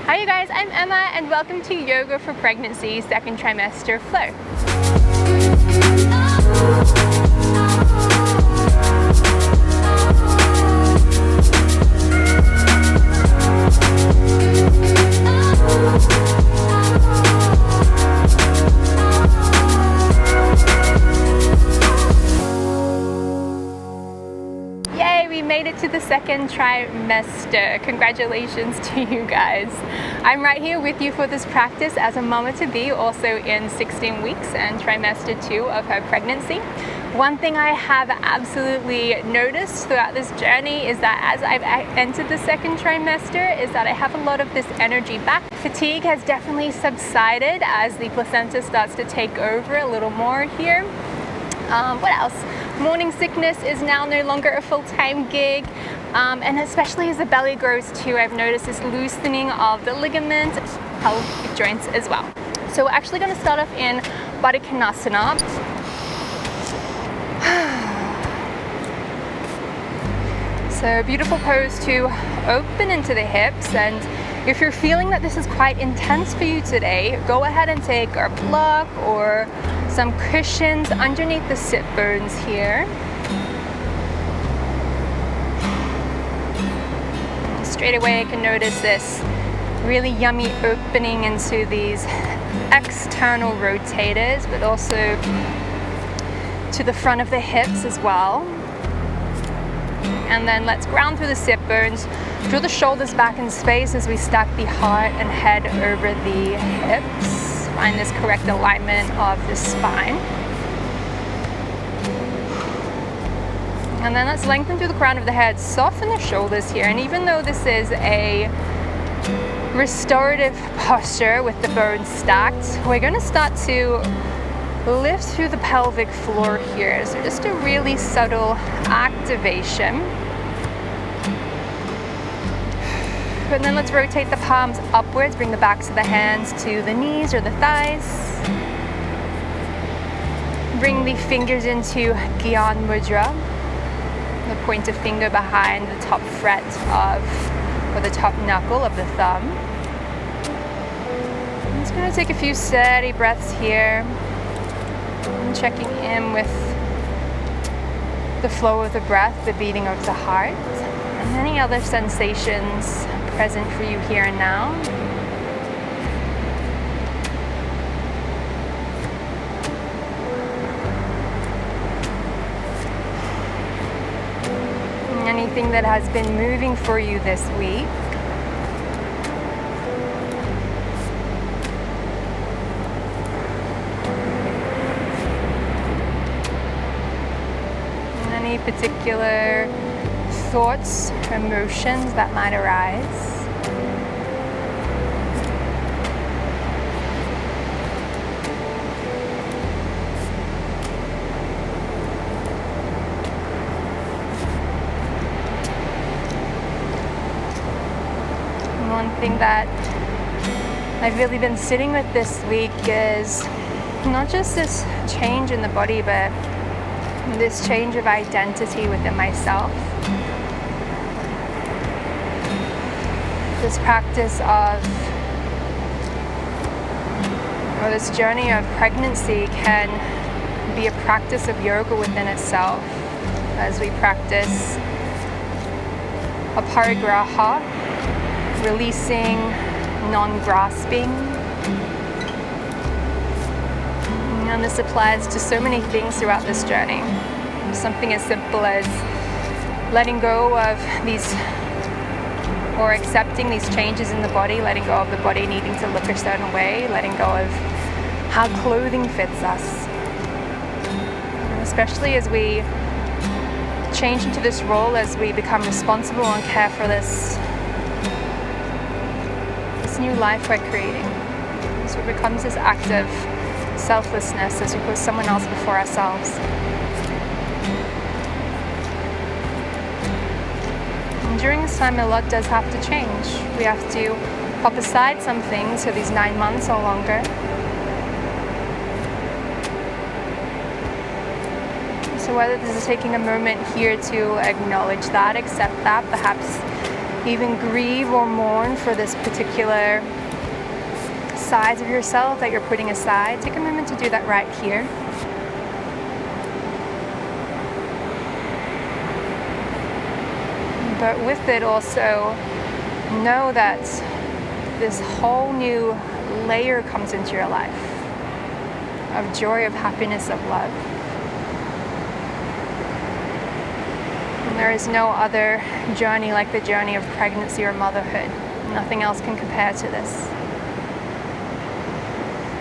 Hi you guys, I'm Emma and welcome to Yoga for Pregnancy Second Trimester Flow. We made it to the second trimester. Congratulations to you guys. I'm right here with you for this practice as a mama-to-be, also in 16 weeks and trimester 2 of her pregnancy. One thing I have absolutely noticed throughout this journey is that as I've entered the second trimester is that I have a lot of this energy back. Fatigue has definitely subsided as the placenta starts to take over a little more here. What else? Morning sickness is now no longer a full-time gig, and especially as the belly grows too, I've noticed this loosening of the ligaments, pelvic joints as well. So we're actually going to start off in Baddha Konasana. So beautiful pose to open into the hips, and if you're feeling that this is quite intense for you today, go ahead and take a block or some cushions underneath the sit bones here. Straight away I can notice this really yummy opening into these external rotators, but also to the front of the hips as well. And then let's ground through the sit bones, draw the shoulders back in space as we stack the heart and head over the hips. Find this correct alignment of the spine. And then let's lengthen through the crown of the head, soften the shoulders here. And even though this is a restorative posture with the bones stacked, we're going to start to lift through the pelvic floor here. So just a really subtle activation. And then let's rotate the palms upwards, bring the backs of the hands to the knees or the thighs. Bring the fingers into Gyan Mudra, the pointer finger behind the top fret of, or the top knuckle of the thumb. I'm just going to take a few steady breaths here, and checking in with the flow of the breath, the beating of the heart, and any other sensations present for you here and now. Anything that has been moving for you this week. Any particular thoughts, emotions that might arise. One thing that I've really been sitting with this week is not just this change in the body, but this change of identity within myself. This practice of, or this journey of pregnancy can be a practice of yoga within itself as we practice aparigraha, releasing, non-grasping. And this applies to so many things throughout this journey. Something as simple as letting go of these, or accepting these changes in the body, letting go of the body needing to look a certain way, letting go of how clothing fits us. And especially as we change into this role, as we become responsible and care for this new life we're creating. So it becomes this act of selflessness as we put someone else before ourselves. And during this time, a lot does have to change. We have to pop aside some things for these 9 months or longer. So whether this is taking a moment here to acknowledge that, accept that, perhaps even grieve or mourn for this particular sides of yourself that you're putting aside, take a moment to do that right here. But with it also, know that this whole new layer comes into your life of joy, of happiness, of love. And there is no other journey like the journey of pregnancy or motherhood. Nothing else can compare to this.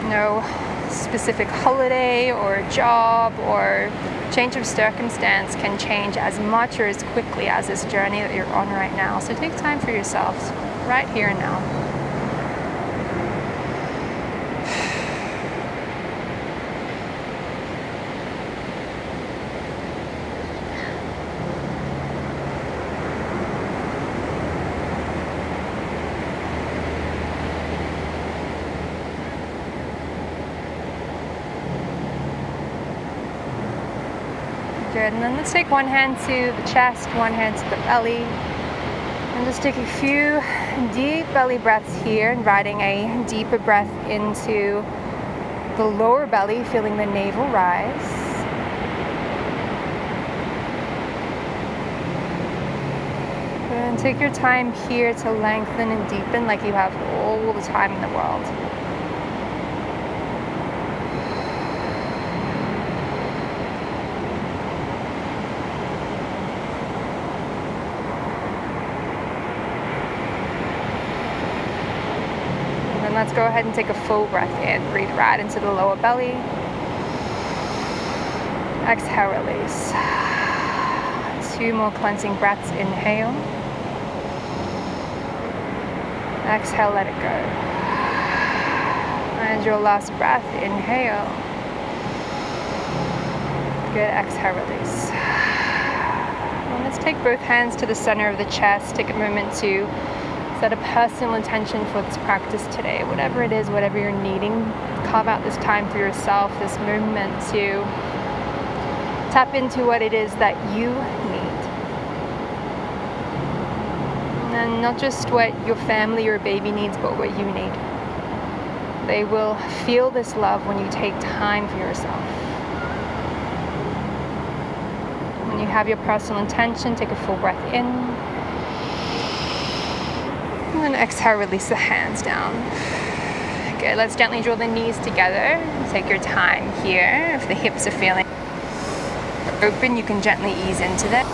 No specific holiday or job or change of circumstance can change as much or as quickly as this journey that you're on right now. So take time for yourselves right here and now. Good, and then let's take one hand to the chest, one hand to the belly, and just take a few deep belly breaths here, inviting a deeper breath into the lower belly, feeling the navel rise. And take your time here to lengthen and deepen like you have all the time in the world. Let's go ahead and take a full breath in. Breathe right into the lower belly. Exhale, release. 2 more cleansing breaths. Inhale. Exhale, let it go. And your last breath. Inhale. Good. Exhale, release. And let's take both hands to the center of the chest. Take a moment to set a personal intention for this practice today. Whatever it is, whatever you're needing, carve out this time for yourself, this moment to tap into what it is that you need. And not just what your family or baby needs, but what you need. They will feel this love when you take time for yourself. When you have your personal intention, take a full breath in. And then exhale, release the hands down. Good, let's gently draw the knees together. Take your time here. If the hips are feeling open, you can gently ease into that.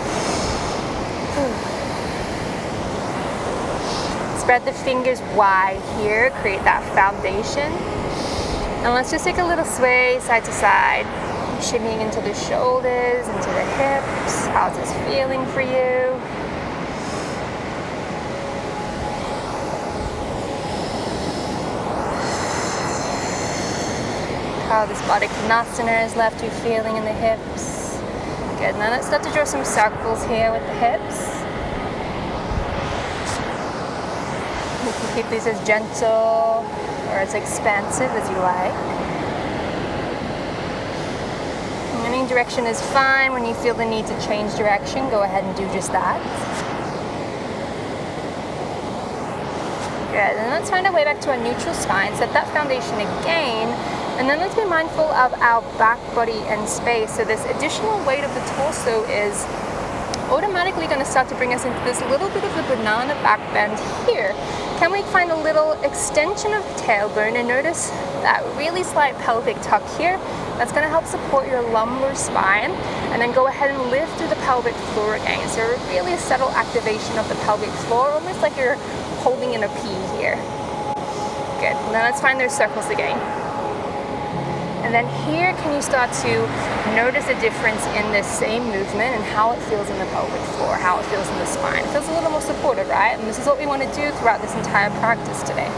Spread the fingers wide here, create that foundation. And let's just take a little sway side to side, shimmying into the shoulders, into the hips. How's this feeling for you? How this Baddha Konasana has left you feeling in the hips. Good, now let's start to draw some circles here with the hips. You can keep these as gentle or as expansive as you like. Any direction is fine. When you feel the need to change direction, go ahead and do just that. Good, and let's find our way back to our neutral spine. Set that foundation again. And then let's be mindful of our back, body, and space. So this additional weight of the torso is automatically going to start to bring us into this little bit of a banana back bend here. Can we find a little extension of the tailbone and notice that really slight pelvic tuck here? That's going to help support your lumbar spine. And then go ahead and lift through the pelvic floor again. So a really subtle activation of the pelvic floor, almost like you're holding in a P here. Good. And then let's find those circles again. And then here, can you start to notice a difference in this same movement and how it feels in the pelvic floor, how it feels in the spine? It feels a little more supportive, right? And this is what we want to do throughout this entire practice today.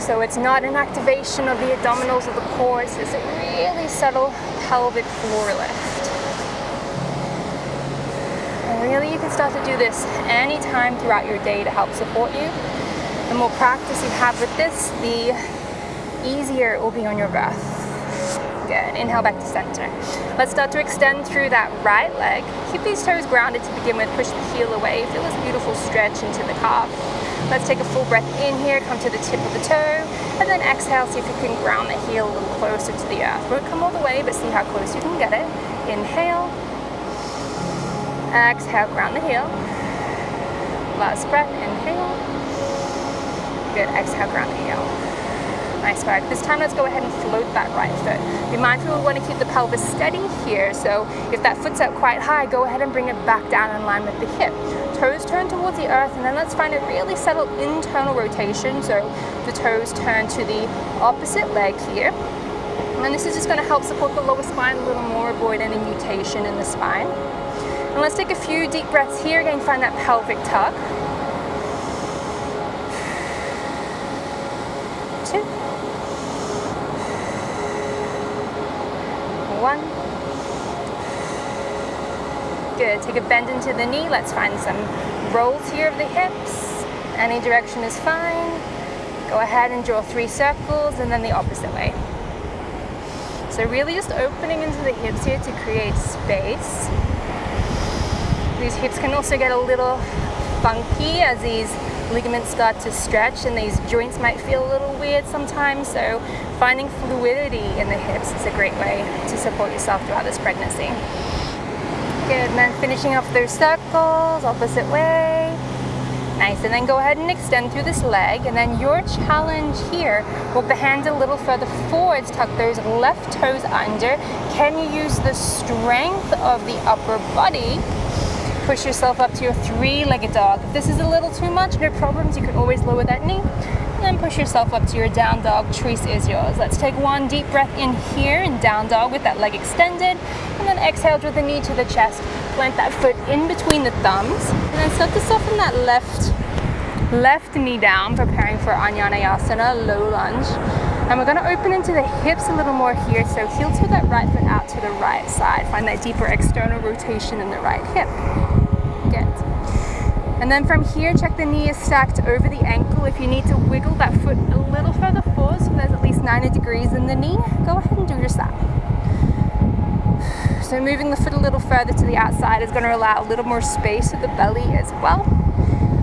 So it's not an activation of the abdominals or the core, it's this really subtle pelvic floor lift. And really, you can start to do this anytime throughout your day to help support you. The more practice you have with this, the easier it will be on your breath. Good, Good. Inhale back to center. Let's start to extend through that right leg. Keep these toes grounded to begin with. Push the heel away. Feel this beautiful stretch into the calf. Let's take a full breath in here. Come to the tip of the toe. And then exhale. See if you can ground the heel a little closer to the earth. Won't come all the way, but see how close you can get it. Inhale. Exhale. Ground the heel. Last breath. Inhale. Good. Exhale. Ground the heel. Nice work. This time let's go ahead and float that right foot. Be mindful we want to keep the pelvis steady here, so if that foot's up quite high, go ahead and bring it back down in line with the hip. Toes turn towards the earth, and then let's find a really settled internal rotation, so the toes turn to the opposite leg here. And this is just going to help support the lower spine a little more, avoid any mutation in the spine. And let's take a few deep breaths here. Again, find that pelvic tug. 2. 1. Good. Take a bend into the knee. Let's find some rolls here of the hips. Any direction is fine. Go ahead and draw 3 circles and then the opposite way. So really just opening into the hips here to create space. These hips can also get a little funky as these ligaments start to stretch, and these joints might feel a little weird sometimes, so finding fluidity in the hips is a great way to support yourself throughout this pregnancy. Good, and then finishing off those circles, opposite way. Nice, and then go ahead and extend through this leg, and then your challenge here, walk the hands a little further forwards, tuck those left toes under. Can you use the strength of the upper body? Push yourself up to your 3-legged dog. If this is a little too much, no problems. You can always lower that knee. And then push yourself up to your down dog. Choice is yours. Let's take 1 deep breath in here in down dog with that leg extended. And then exhale with the knee to the chest. Plant that foot in between the thumbs. And then start to soften that left knee down, preparing for Anjaneyasana, low lunge. And we're going to open into the hips a little more here. So heel to that right foot out to the right side. Find that deeper external rotation in the right hip. Good. And then from here, check the knee is stacked over the ankle. If you need to wiggle that foot a little further forward, so there's at least 90 degrees in the knee, go ahead and do just that. So moving the foot a little further to the outside is going to allow a little more space to the belly as well.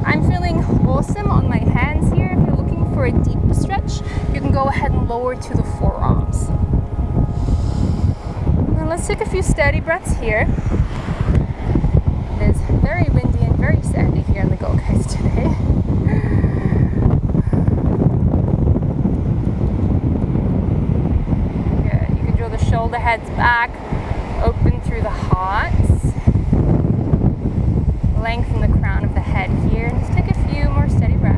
I'm feeling awesome on my hands here. If you're looking for a deeper stretch, you can go ahead and lower to the forearms. Now let's take a few steady breaths here. It is very windy and very sandy here on the Gold Coast today. Good. You can draw the shoulder heads back, open through the heart, lengthen the crown of the head here, and just take a few more steady breaths.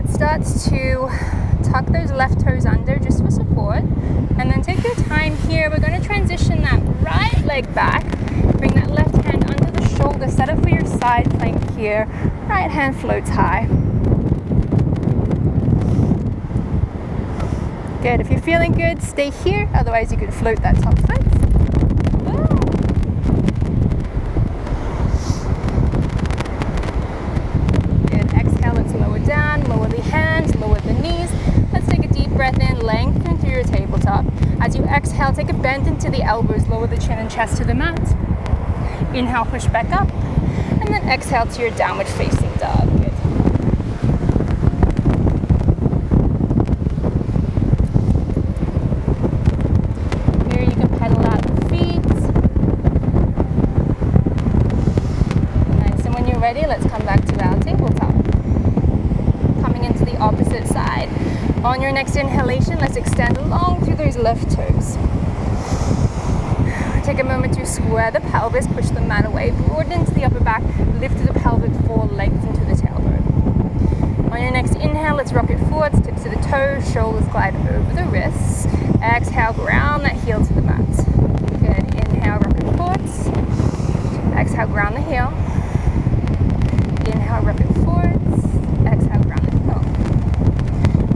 Start to tuck those left toes under just for support, and then take your time here. We're going to transition that right leg back, bring that left hand under the shoulder, set up for your side plank here. Right hand floats high. Good. If you're feeling good, stay here, otherwise you can float that top foot. Lower the hands, lower the knees. Let's take a deep breath in, lengthen through your tabletop. As you exhale, take a bend into the elbows, lower the chin and chest to the mat. Inhale, push back up, and then exhale to your downward facing dog. Good. Here you can pedal out the feet. Nice, and when you're ready, let's come back to our tabletop. Into the opposite side. On your next inhalation, let's extend long through those left toes. Take a moment to square the pelvis, push the mat away, broaden into the upper back, lift the pelvic floor, lengthen to the tailbone. On your next inhale, let's rock it forwards, tips of the toes, shoulders glide over the wrists. Exhale, ground that heel to the mat. Good. Inhale, rock it forwards. Exhale, ground the heel. Inhale, rock it forwards. Exhale, ground the heel.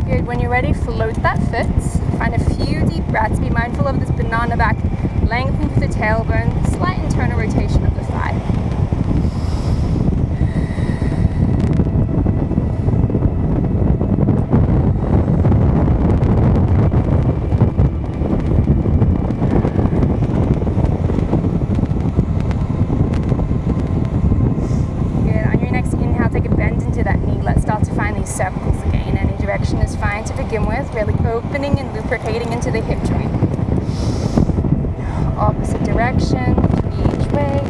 Good. When you're ready, float that foot. Find a few deep breaths. Be mindful of this banana back Lengthen through the tailbone, slight internal rotation of the thigh. Good. On your next inhale, take a bend into that knee. Let's start to find these circles again. Any direction is fine to begin with, really opening and lubricating into the hip joint. Opposite direction, each way.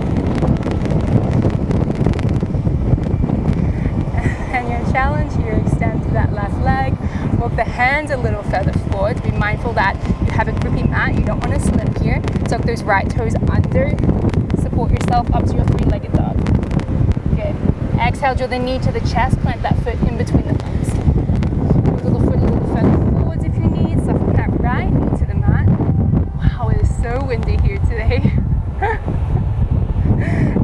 And your challenge here, extend to that left leg. Walk the hands a little further forward. Be mindful that you have a grippy mat. You don't want to slip here. Tuck those right toes under. Support yourself up to your three-legged dog. Good. Exhale, draw the knee to the chest. Plant that foot in between the thumbs. Wiggle the foot a little further forwards if you need. Soften that right knee to the mat. Wow, it is so windy here today.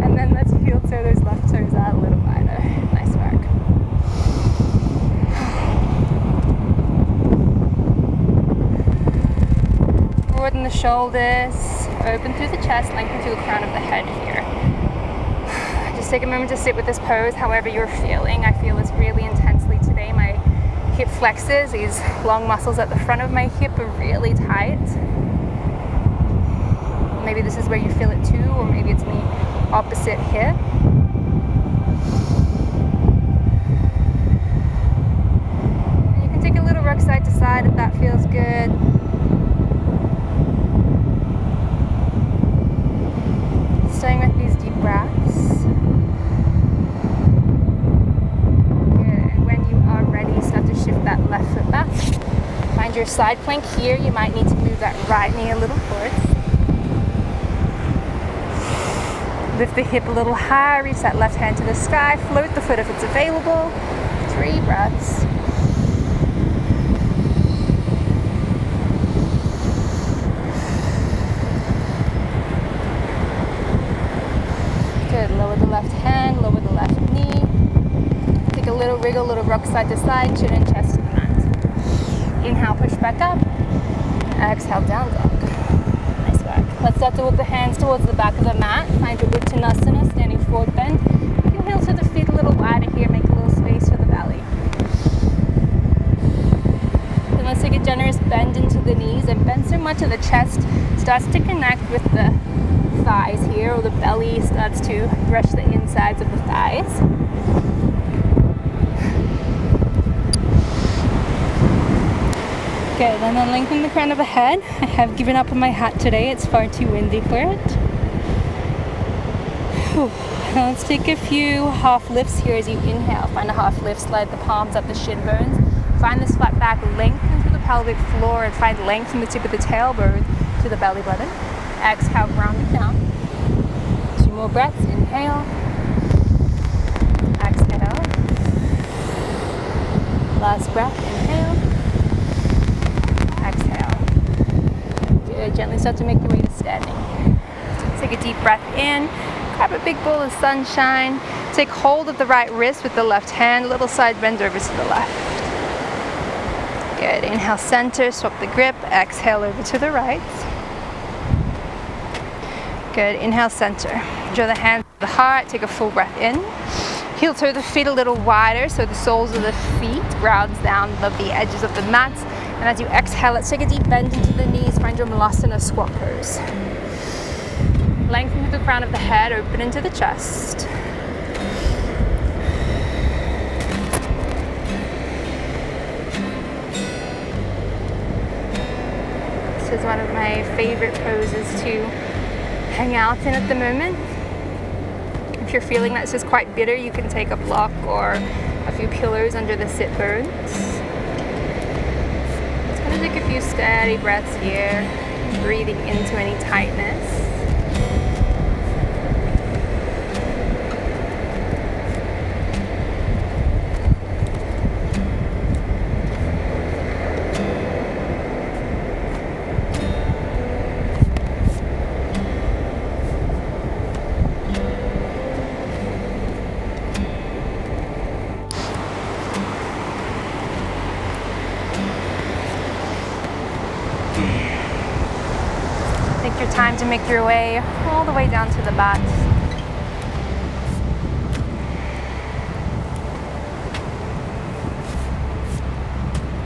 And then let's heel toe those left toes out a little wider. Nice work. Broaden the shoulders, open through the chest, lengthen through the crown of the head here. Just take a moment to sit with this pose however you're feeling. I feel this really intensely today. My hip flexors, these long muscles at the front of my hip are really tight. Maybe this is where you feel it too, or maybe it's in the opposite hip. And you can take a little rock side to side if that feels good. Staying with these deep breaths. Good. And when you are ready, start to shift that left foot back. Find your side plank here. You might need to move that right knee a little forward. Lift the hip a little higher, reach that left hand to the sky, float the foot if it's available. 3 breaths. Good, lower the left hand, lower the left knee. Take a little wriggle, little rock side to side, chin and chest to the mat. Inhale, push back up. Exhale, down dog. Let's start to walk the hands towards the back of the mat. Find your Uttanasana, standing forward bend. Your heels to the feet a little wider here, make a little space for the belly. Then let's take a generous bend into the knees and bend so much that the chest starts to connect with the thighs here, or the belly starts to brush the insides of the thighs. Good, and then lengthen the crown of the head. I have given up on my hat today, it's far too windy for it. Whew. Now let's take a few half lifts here as you inhale. Find a half lift, slide the palms up the shin bones. Find this flat back, lengthen through the pelvic floor, and find length from the tip of the tailbone to the belly button. Exhale, ground it down. 2 more breaths, inhale. Exhale. Last breath, inhale. Good. Gently start to make your way to standing. Take a deep breath in. Grab a big bowl of sunshine. Take hold of the right wrist with the left hand. Little side bend over to the left. Good. Inhale, center. Swap the grip. Exhale over to the right. Good. Inhale, center. Draw the hands to the heart. Take a full breath in. Heel toe the feet a little wider so the soles of the feet grounds down above the edges of the mat. And as you exhale, let's take a deep bend into the knees. Find your Malasana squat pose. Lengthen through the crown of the head, open into the chest. This is one of my favorite poses to hang out in at the moment. If you're feeling that this is quite bitter, you can take a block or a few pillows under the sit bones. Just gonna take a few steady breaths here, breathing into any tightness. your time to make your way all the way down to the butt.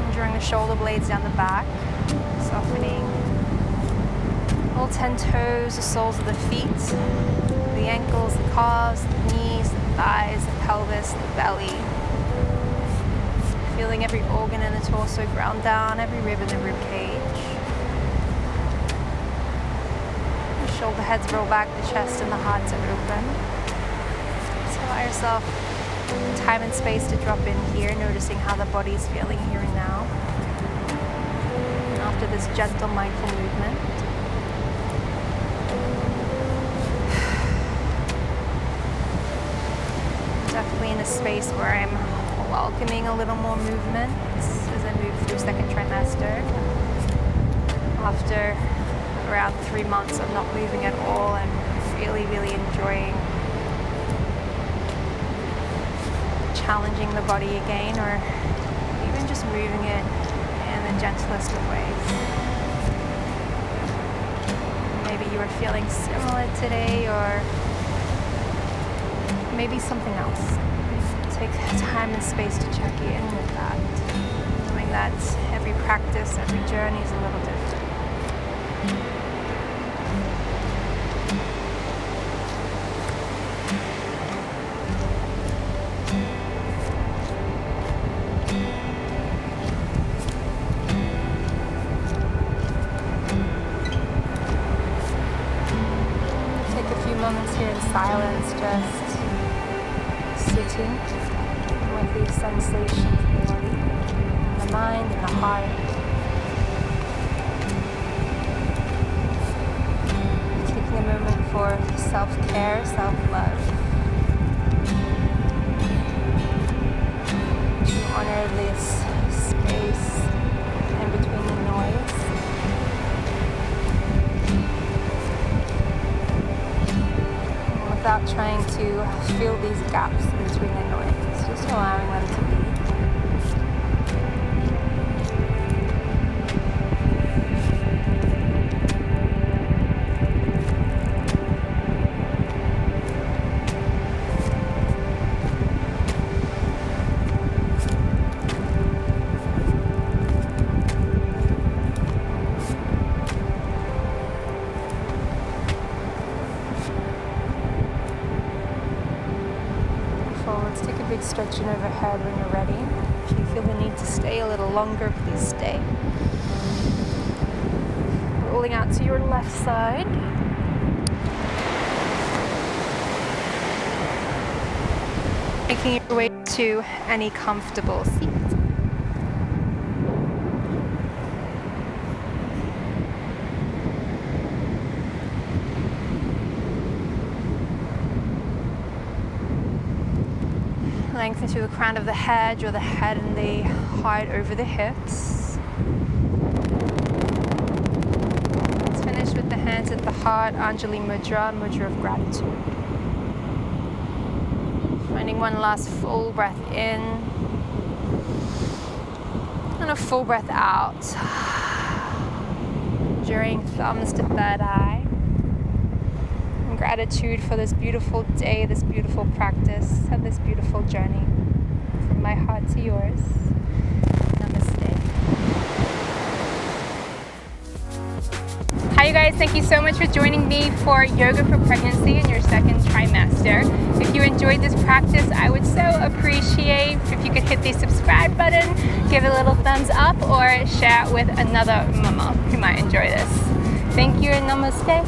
And drawing the shoulder blades down the back, softening all 10 toes, the soles of the feet, the ankles, the calves, the knees, the thighs, the pelvis, the belly. Feeling every organ in the torso ground down, every rib in the rib cage. The shoulder heads roll back, the chest and the hearts are open. So allow yourself time and space to drop in here, noticing how the body is feeling here and now. And after this gentle mindful movement, definitely in a space where I'm welcoming a little more movement as I move through second trimester. After around 3 months of not moving at all, and really enjoying challenging the body again, or even just moving it in the gentlest of ways. Maybe you are feeling similar today, or maybe something else. Take time and space to check in with that, knowing that every practice, every journey is a little different. Take a few moments here in silence, just sitting with these sensations in the body, in the mind, and the heart. Taking a moment for self-care, self-love. To honor this space in between the noise. And without trying to fill these gaps in between the noise, just allowing them to be. Let's take a big stretching overhead when you're ready. If you feel the need to stay a little longer, please stay. Rolling out to your left side. Making your way to any comfortable seat. Lengthen through the crown of the head, draw the head and the heart over the hips. Let's finish with the hands at the heart, Anjali Mudra, Mudra of gratitude. Finding one last full breath in and a full breath out. Drawing thumbs to third eye. Gratitude for this beautiful day, this beautiful practice, and this beautiful journey. From my heart to yours. Namaste. Hi you guys, thank you so much for joining me for Yoga for Pregnancy in your second trimester. If you enjoyed this practice, I would so appreciate if you could hit the subscribe button, give it a little thumbs up, or share it with another mama who might enjoy this. Thank you and namaste.